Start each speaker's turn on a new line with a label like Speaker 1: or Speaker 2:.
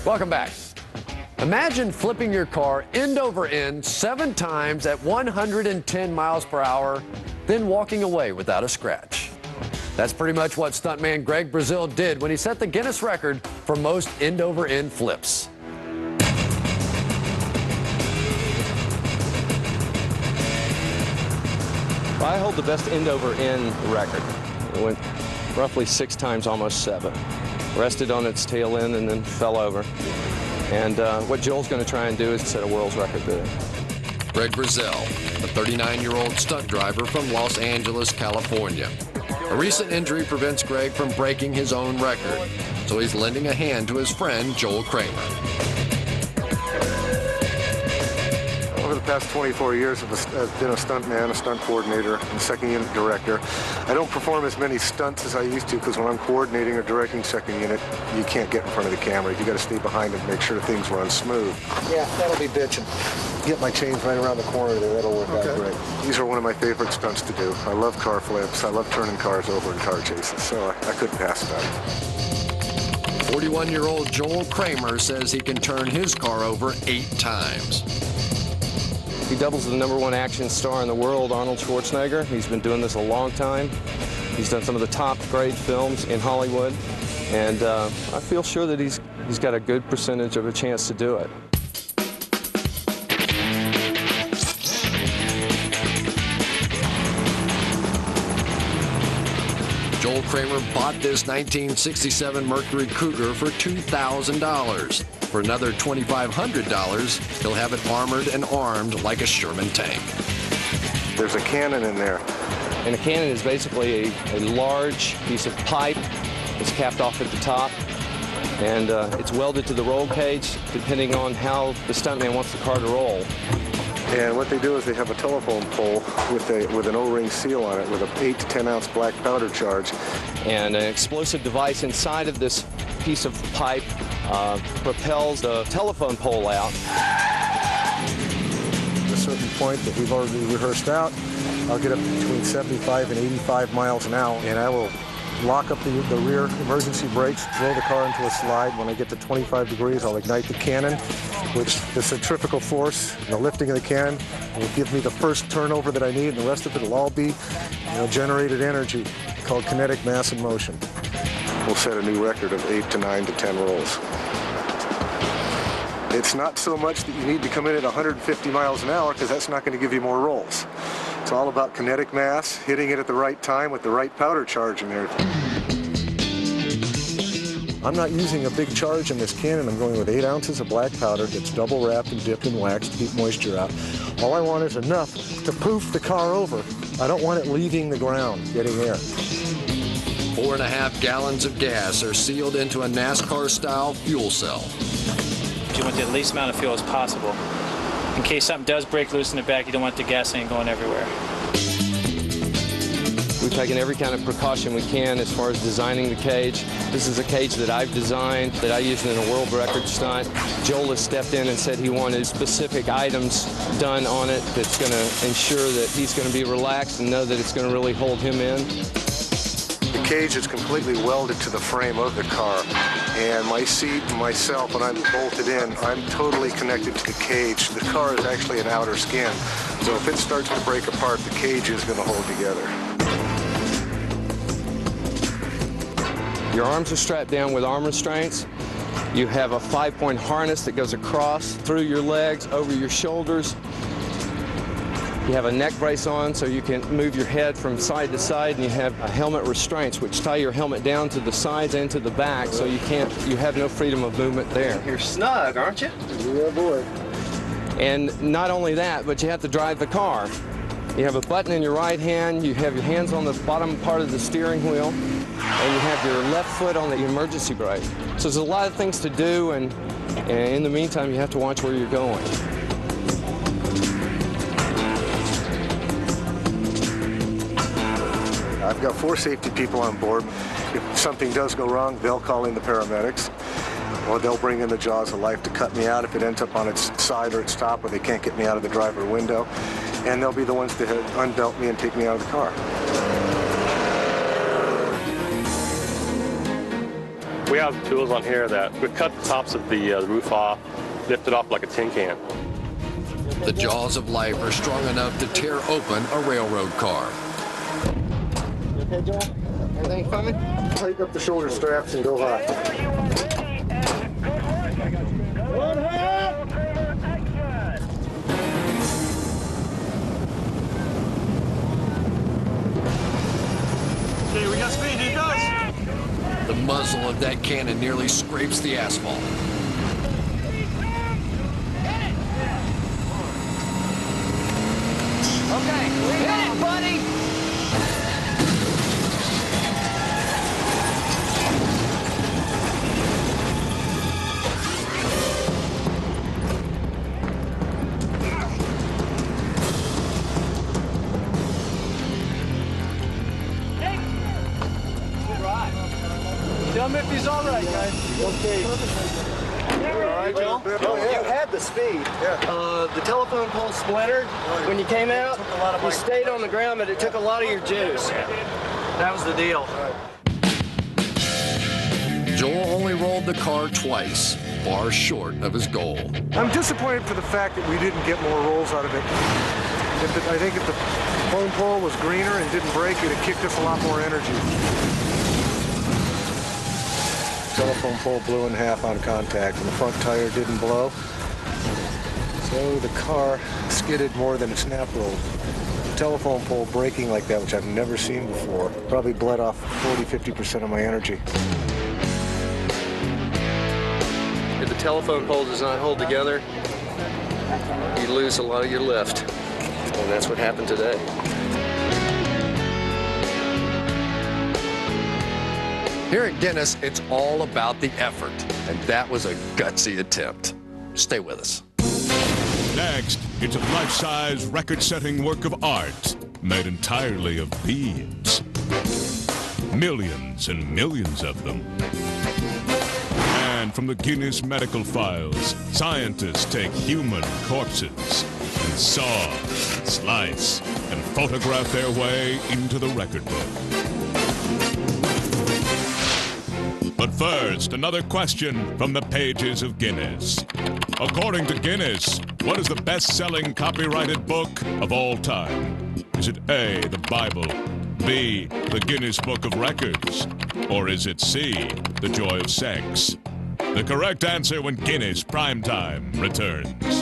Speaker 1: Welcome back. Imagine flipping your car end over end 7 times at 110 miles per hour, then walking away without a scratch. That's pretty much what stuntman Greg Brazil did when he set the Guinness record for most end over end flips.
Speaker 2: I hold the best end over end record. It went roughly 6 times, almost 7. Rested on its tail end and then fell over. And what Joel's going to try and do is set a world's record there.
Speaker 1: Greg Brazil, a 39-year-old stunt driver from Los Angeles, California. A recent injury prevents Greg from breaking his own record, so he's lending a hand to his friend Joel Kramer.
Speaker 3: Over the past 24 years, I've been a stuntman, a stunt coordinator, and a second unit director. I don't perform as many stunts as I used to because when I'm coordinating or directing second unit, you can't get in front of the camera. You got to stay behind and make sure things run smooth. Yeah, that'll be bitching. Get my chains right around the corner there. That'll work out great. These are one of my favorite stunts to do. I love car flips. I love turning cars over in car chases, so I couldn't pass it up.
Speaker 1: 41-year-old Joel Kramer says he can turn his car over 8 times.
Speaker 2: He doubles the #1 action star in the world, Arnold Schwarzenegger. He's been doing this a long time. He's done some of the top grade films in Hollywood, and I feel sure that he's got a good percentage of a chance to do it.
Speaker 1: Joel Kramer bought this 1967 Mercury Cougar for $2,000. For another $2,500, he'll have it armored and armed like a Sherman tank.
Speaker 3: There's a cannon in there.
Speaker 2: And a cannon is basically a large piece of pipe that's capped off at the top, and it's welded to the roll cage depending on how the stuntman wants the car to roll.
Speaker 3: And what they do is they have a telephone pole with an O-ring seal on it with an 8 to 10 ounce black powder charge.
Speaker 2: And an explosive device inside of this piece of pipe propels the telephone pole out.
Speaker 3: At a certain point that we've already rehearsed out, I'll get up between 75 and 85 miles an hour, and I will lock up the rear emergency brakes, throw the car into a slide. When I get to 25 degrees, I'll ignite the cannon, which the centrifugal force and the lifting of the cannon will give me the first turnover that I need, and the rest of it will all be generated energy called kinetic mass in motion. We'll set a new record of 8 to 9 to 10 rolls. It's not so much that you need to come in at 150 miles an hour, because that's not going to give you more rolls. It's all about kinetic mass, hitting it at the right time with the right powder charge in there. I'm not using a big charge in this cannon. I'm going with 8 ounces of black powder that's double wrapped and dipped in wax to keep moisture out. All I want is enough to poof the car over. I don't want it leaving the ground, getting air.
Speaker 1: 4.5 gallons of gas are sealed into a NASCAR-style fuel cell.
Speaker 4: You want the least amount of fuel as possible. In case something does break loose in the back, you don't want the gasoline going everywhere.
Speaker 2: We've taken every kind of precaution we can as far as designing the cage. This is a cage that I've designed, that I used in a world record stunt. Joel has stepped in and said he wanted specific items done on it that's going to ensure that he's going to be relaxed and know that it's going to really hold him in.
Speaker 3: The cage is completely welded to the frame of the car, and my seat and myself, when I'm bolted in, I'm totally connected to the cage. The car is actually an outer skin, so if it starts to break apart, the cage is going to hold together.
Speaker 2: Your arms are strapped down with arm restraints. You have a 5-point harness that goes across through your legs, over your shoulders. You have a neck brace on so you can move your head from side to side, and you have helmet restraints which tie your helmet down to the sides and to the back, so you have no freedom of movement there.
Speaker 5: You're snug, aren't you?
Speaker 3: Yeah, boy.
Speaker 2: And not only that, but you have to drive the car. You have a button in your right hand, you have your hands on the bottom part of the steering wheel, and you have your left foot on the emergency brake. So there's a lot of things to do, and in the meantime, you have to watch where you're going.
Speaker 3: I've got 4 safety people on board. If something does go wrong, they'll call in the paramedics, or they'll bring in the jaws of life to cut me out if it ends up on its side or its top where they can't get me out of the driver window. And they'll be the ones to unbelt me and take me out of the car.
Speaker 5: We have tools on here that we cut the tops of the roof off, lift it off like a tin can.
Speaker 1: The jaws of life are strong enough to tear open a railroad car.
Speaker 3: You okay, John? Everything fine? Tighten up the shoulder straps and go high.
Speaker 5: Okay, we got speed, here it goes.
Speaker 1: The muzzle of that cannon nearly scrapes the asphalt.
Speaker 6: Okay, hit it, buddy!
Speaker 2: Tell me if he's all right, guys.
Speaker 3: Okay. All right, Joe? Oh, yeah.
Speaker 2: You had the speed.
Speaker 3: Yeah.
Speaker 2: The telephone pole splintered when you came out. You stayed on the ground, but it took a lot of your juice. That was the deal.
Speaker 1: Joel only rolled the car twice, far short of his goal.
Speaker 3: I'm disappointed for the fact that we didn't get more rolls out of it. I think if the phone pole was greener and didn't break, it would have kicked us a lot more energy. Telephone pole blew in half on contact, and the front tire didn't blow. So the car skidded more than it snap rolled. The telephone pole breaking like that, which I've never seen before, probably bled off 40–50% of my energy.
Speaker 2: If the telephone pole does not hold together, you lose a lot of your lift. And that's what happened today.
Speaker 1: Here at Guinness, it's all about the effort, and that was a gutsy attempt. Stay with us.
Speaker 7: Next, it's a life-size, record-setting work of art made entirely of beads. Millions and millions of them. And from the Guinness medical files, scientists take human corpses and saw, slice, and photograph their way into the record book. But first, another question from the pages of Guinness. According to Guinness, what is the best-selling copyrighted book of all time? Is it A, the Bible, B, the Guinness Book of Records, or is it C, The Joy of Sex? The correct answer when Guinness Primetime returns.